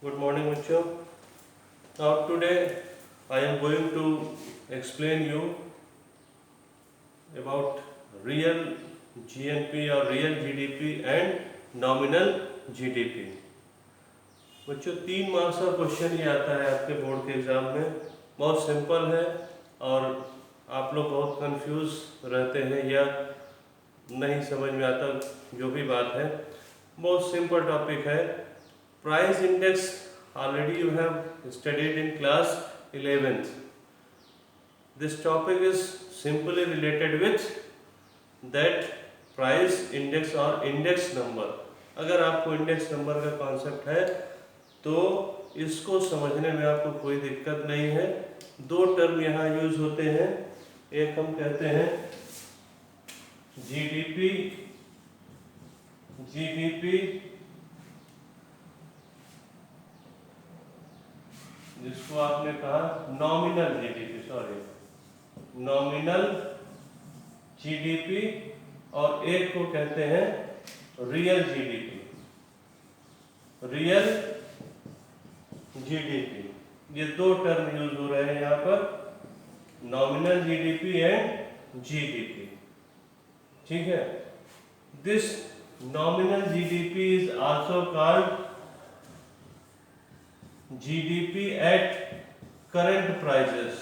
Good morning, bachcho. Now today I am going to explain you about real GNP or real GDP and nominal GDP. बच्चों 3 marks का question ये आता है आपके board के exam में। बहुत सिंपल है और आप लोग बहुत कंफ्यूज रहते हैं या नहीं समझ में आता जो भी बात है। बहुत सिंपल टॉपिक है। Price index already you have studied in class 11th. This topic is simply related with that price index or index number. अगर आपको इंडेक्स नंबर का कॉन्सेप्ट है तो इसको समझने में आपको कोई दिक्कत नहीं है। 2 टर्म यहाँ यूज होते हैं। एक हम कहते हैं जीडीपी जिसको आपने कहा नॉमिनल जीडीपी और एक को कहते हैं रियल जीडीपी। ये 2 टर्म यूज हो रहे हैं यहाँ पर, नॉमिनल जीडीपी एंड जीडीपी। ठीक है। This nominal GDP is also called GDP at current prices,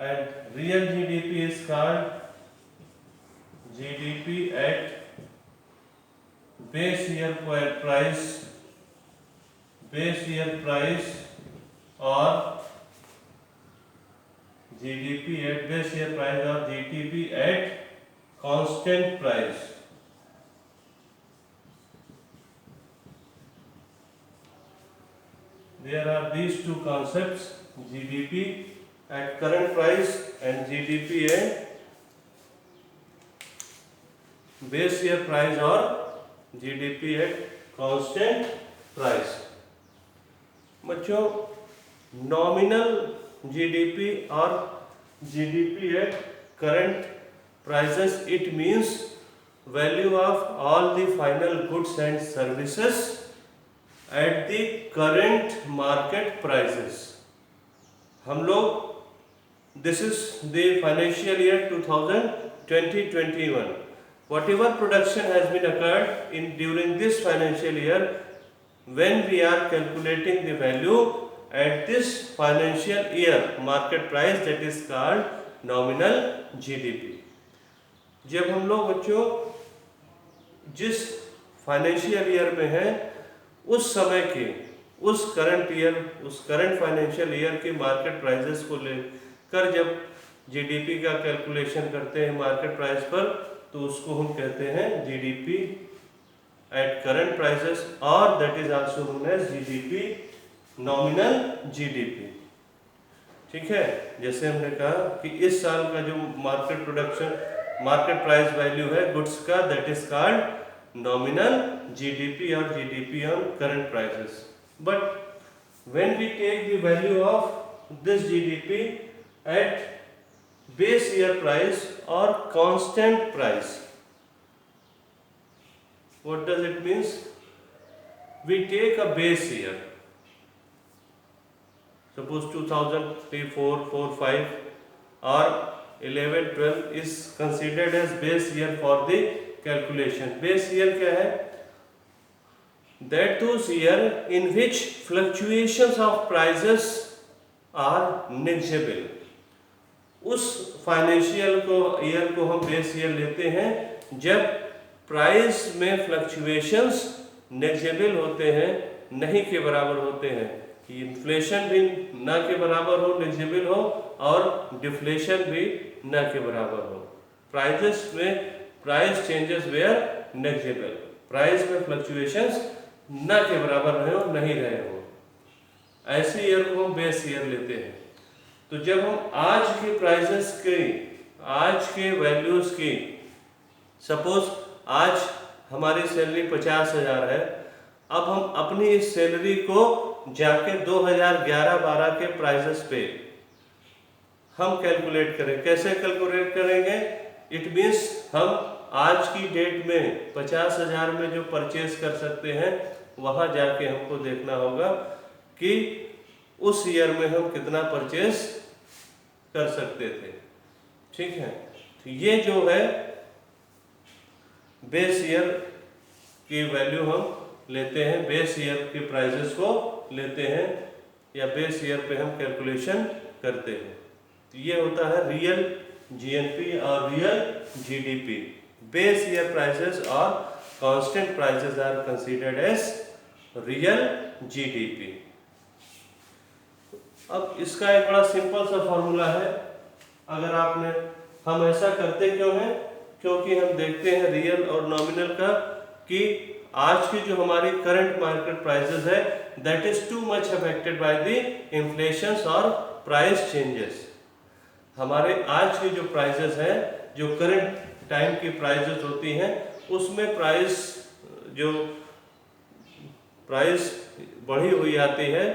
and real GDP is called GDP at base year price or GDP at base year price or GDP at constant price. There are these 2 concepts, GDP at current price and GDP at base year price or GDP at constant price. बच्चों nominal GDP or GDP at current prices, it means value of all the final goods and services at the current market prices. हम लोग, this is the financial year 2020-21. Whatever production has been occurred in during this financial year, when we are calculating the value at this financial year market price, that is called nominal GDP. जब हम लोग बच्चों जिस financial year में हैं उस समय के उस करंट फाइनेंशियल ईयर के मार्केट प्राइसेस को लेकर जब जीडीपी का कैलकुलेशन करते हैं मार्केट प्राइस पर, तो उसको हम कहते हैं जीडीपी एट करंट प्राइसेस, और that is also known as GDP nominal GDP. ठीक है। जैसे हमने कहा कि इस साल का जो मार्केट प्राइस वैल्यू है गुड्स का, that is called nominal GDP or GDP on current prices. But when we take the value of this GDP at base year price or constant price, what does it means? We take a base year, suppose 2003, 4, 4, 5 or 11, 12 is considered as base year for the calculation. Base year क्या है? That those year in which fluctuations of prices are negligible. उस financial year को हम base year लेते हैं जब price में fluctuations negligible होते हैं, नहीं के बराबर होते हैं, कि इन्फ्लेशन भी ना के बराबर हो, नेग्लिजिबल हो, और डिफ्लेशन भी ना के बराबर हो। प्राइसेस में price changes were negligible, price में फ्लक्चुएशंस ना के बराबर रहे हो, नहीं रहे हो, ऐसे ईयर को हम बेस ईयर लेते हैं। तो जब हम आज के प्राइसेस की, आज के वैल्यूज की, सपोज आज हमारी सैलरी 50,000 है, अब हम अपनी इस सैलरी को जाके 2011-12 के प्राइसेस पे हम कैलकुलेट करें। कैसे कैलकुलेट करेंगे? इट मीन्स हम आज की डेट में 50,000 में जो परचेज कर सकते हैं, वहां जाके हमको देखना होगा कि उस ईयर में हम कितना परचेज कर सकते थे। ठीक है, तो ये जो है बेस ईयर की वैल्यू हम लेते हैं, बेस ईयर के प्राइजेस को लेते हैं या बेस ईयर पे हम कैलकुलेशन करते हैं। तो ये होता है रियल जीएनपी और real GDP. Base year prices और constant prices are considered as real GDP. अब इसका एक बड़ा सिंपल सा फॉर्मूला है। अगर आपने, हम ऐसा करते क्यों हैं? क्योंकि हम देखते हैं रियल और नॉमिनल का कि आज की जो हमारी करंट मार्केट प्राइसेस है that is too much affected by the inflations और प्राइस चेंजेस। हमारे आज की जो प्राइसेस हैं, जो करंट टाइम की प्राइसेस होती हैं, उसमें प्राइस बढ़ी हुई आती है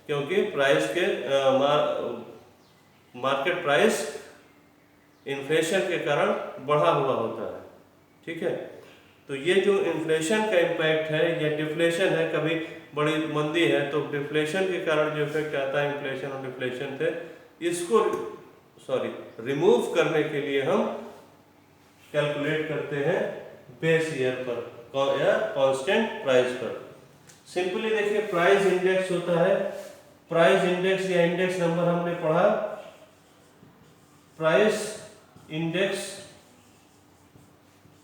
क्योंकि प्राइस के मार्केट प्राइस इन्फ्लेशन के कारण बढ़ा हुआ होता है। ठीक है, तो ये जो इन्फ्लेशन का इम्पैक्ट है या डिफ्लेशन है, कभी बड़ी मंदी है तो डिफ्लेशन के कारण जो इफेक्ट आता है इन्फ्लेशन और डिफ्लेशन से, इसको रिमूव करने के लिए हम कैलकुलेट करते हैं बेस ईयर पर या कांस्टेंट प्राइस पर। सिंपली देखिए, प्राइस इंडेक्स होता है, प्राइस इंडेक्स या इंडेक्स नंबर हमने पढ़ा, प्राइस इंडेक्स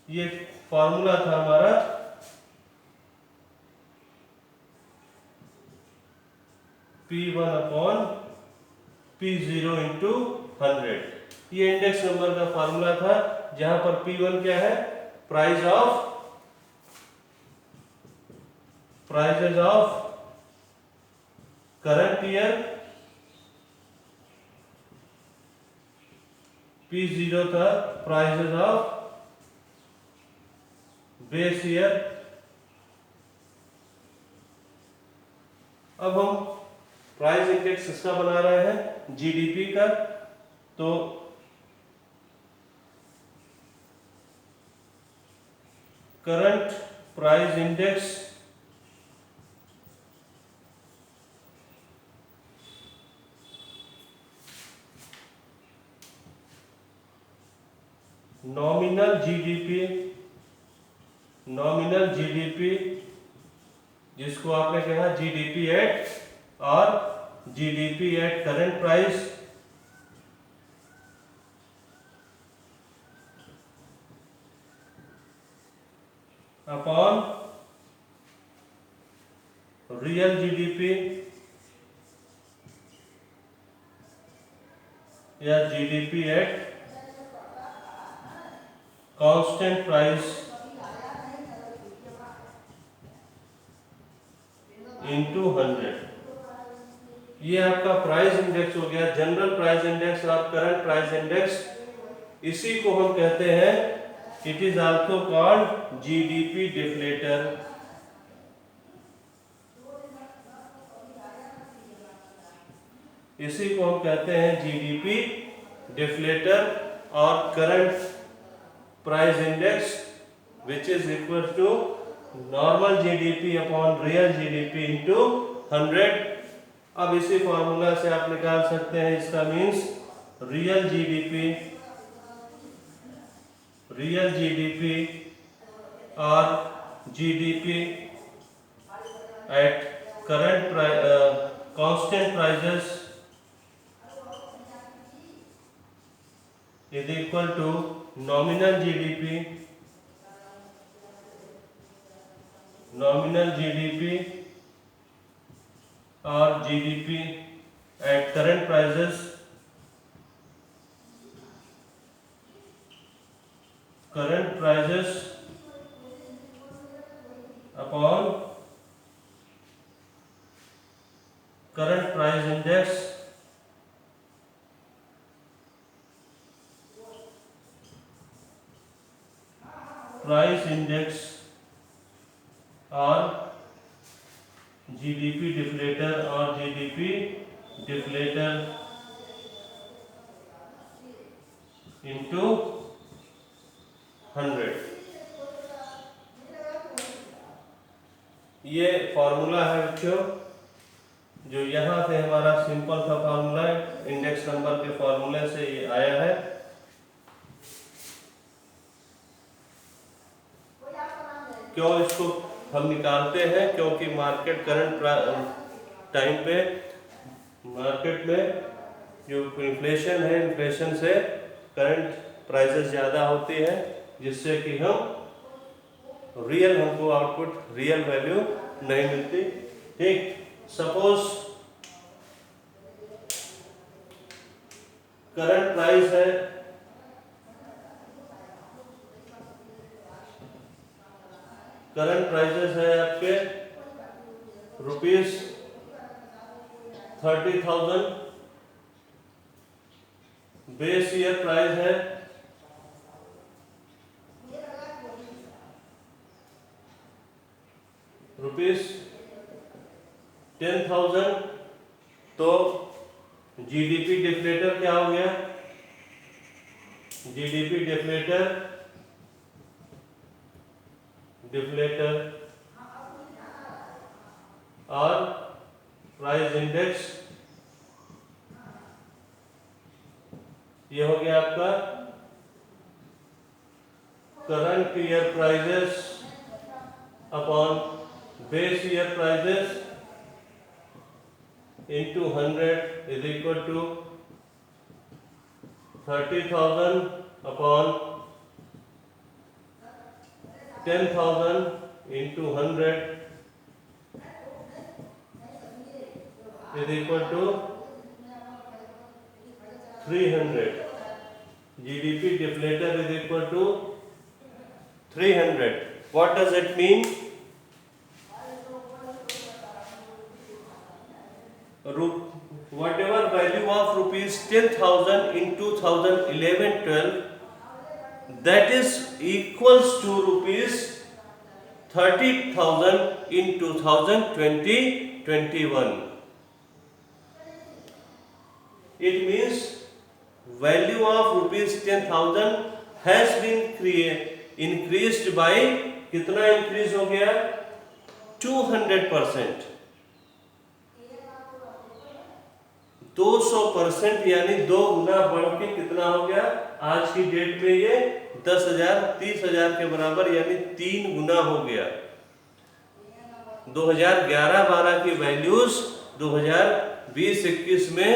ये फॉर्मूला था हमारा P1 अपॉन P0 इंटू 100। ये इंडेक्स नंबर का फॉर्मूला था, जहां पर P1 क्या है? Prices of current year, P0 था प्राइसेस ऑफ बेस ईयर। अब हम प्राइस इंडेक्स किसका बना रहे हैं? जीडीपी का। तो current price index nominal GDP जिसको आपने कहा जीडीपी एट और GDP at current price upon real GDP या GDP at constant price into 100। ये आपका प्राइस इंडेक्स हो गया, जनरल प्राइस इंडेक्स और करंट प्राइस इंडेक्स। इसी को हम कहते हैं, it is also called GDP deflator. इसी को हम कहते हैं जीडीपी डिफ्लेटर। और current price index which is equal to normal GDP upon real GDP into 100। अब इसी फॉर्मूला से आप निकाल सकते हैं, इसका मीन्स रियल जीडीपी और GDP at current constant prices is equal to nominal GDP और GDP at current prices upon current price index और जीडीपी डिफ्लेटर इंटू 100। ये फॉर्मूला है बच्चों, जो यहाँ से हमारा सिंपल सा फॉर्मूला इंडेक्स नंबर के फॉर्मूले से ये आया है। क्यों इसको हम निकालते हैं? क्योंकि मार्केट करंट टाइम पे मार्केट में जो इन्फ्लेशन है, इन्फ्लेशन से करंट प्राइसेस ज़्यादा होती है, जिससे कि हम रियल हमको आउटपुट रियल वैल्यू नहीं मिलती। ठीक, सपोज करंट प्राइस है करंट प्राइसेस है आपके ₹30,000, बेस ईयर प्राइस है ₹10,000। तो जीडीपी डिफ्लेटर क्या हो गया? जीडीपी डिफ्लेटर और प्राइस इंडेक्स, ये हो गया आपका current year prices upon base year prices into 100 is equal to 30,000 upon 10,000 into 100 is equal to 300. GDP deflator is equal to 300. What does it mean? Whatever value of ₹10,000 in 2011-12, that is equals to ₹30,000 in 2020-21. It means value of ₹10,000 has been increased by, कितना increase हो गया? 200%, 200%, यानी 2 गुना बढ़ के कितना हो गया? आज की डेट में ये 10,000 30,000 के बराबर, यानी 3 गुना हो गया। 2011-12 की वैल्यूज 2020-21 में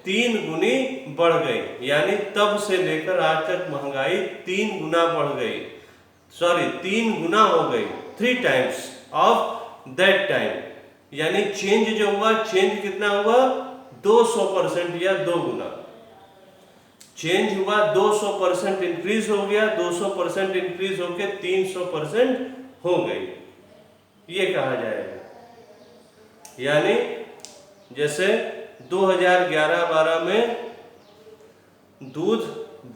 3 गुनी बढ़ गई, यानी तब से लेकर आज तक महंगाई 3 गुना बढ़ गई, 3 गुना हो गई, 3 times ऑफ दैट टाइम। यानी चेंज जो हुआ, चेंज कितना हुआ? 200% या 2 गुना चेंज हुआ। 200% इंक्रीज हो गया, 200% इंक्रीज होके 300% हो गई, ये कहा जाएगा। यानी जैसे 2011-12 में दूध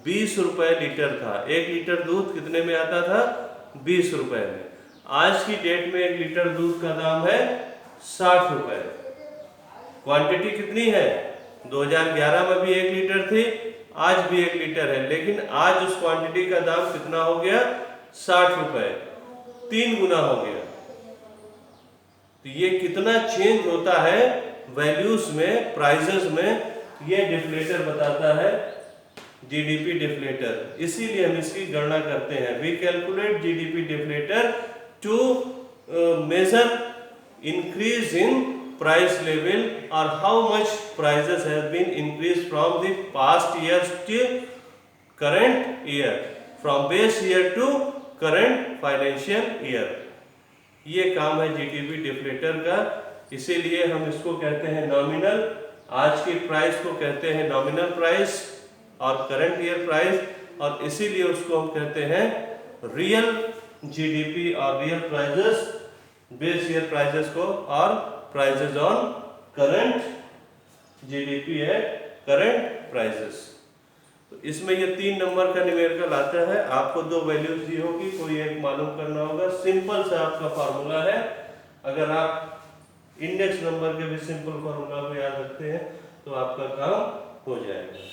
20 रुपए लीटर था, 1 लीटर दूध कितने में आता था? 20 रुपए में। आज की डेट में 1 लीटर दूध का दाम है 60 रुपए। क्वांटिटी कितनी है? 2011 में भी 1 लीटर थी, आज भी 1 लीटर है, लेकिन आज उस क्वांटिटी का दाम कितना हो गया? 60 रुपए, 3 गुना हो गया। तो ये कितना चेंज होता है वैल्यूज में, प्राइसेस में, ये डिफ्लेटर बताता है, जीडीपी डिफ्लेटर। इसीलिए हम इसकी गणना करते हैं। We calculate GDP deflator to measure increase in price level or how much prices have been increased from the past years to current year, from base year to current financial year। ये काम है GDP deflator का, इसीलिए हम इसको कहते हैं nominal. आज की प्राइस को कहते हैं नॉमिनल प्राइस और करंट ईयर प्राइस, और इसीलिए उसको हम कहते हैं रियल जीडीपी और real prices, base year prices को, और प्राइसेस ऑन करंट जीडीपी है करंट प्राइसेस। तो इसमें ये 3 नंबर का न्यूमेरिकल आता है। आपको 2 वैल्यूज दी होगी, कोई एक मालूम करना होगा। सिंपल सा आपका फार्मूला है। अगर आप इंडेक्स नंबर के भी सिंपल फार्मूला को याद रखते हैं तो आपका काम हो जाएगा।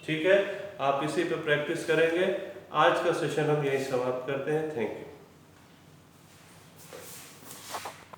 ठीक है, आप इसी पे प्रैक्टिस करेंगे। आज का सेशन हम यही समाप्त करते हैं। Thank you.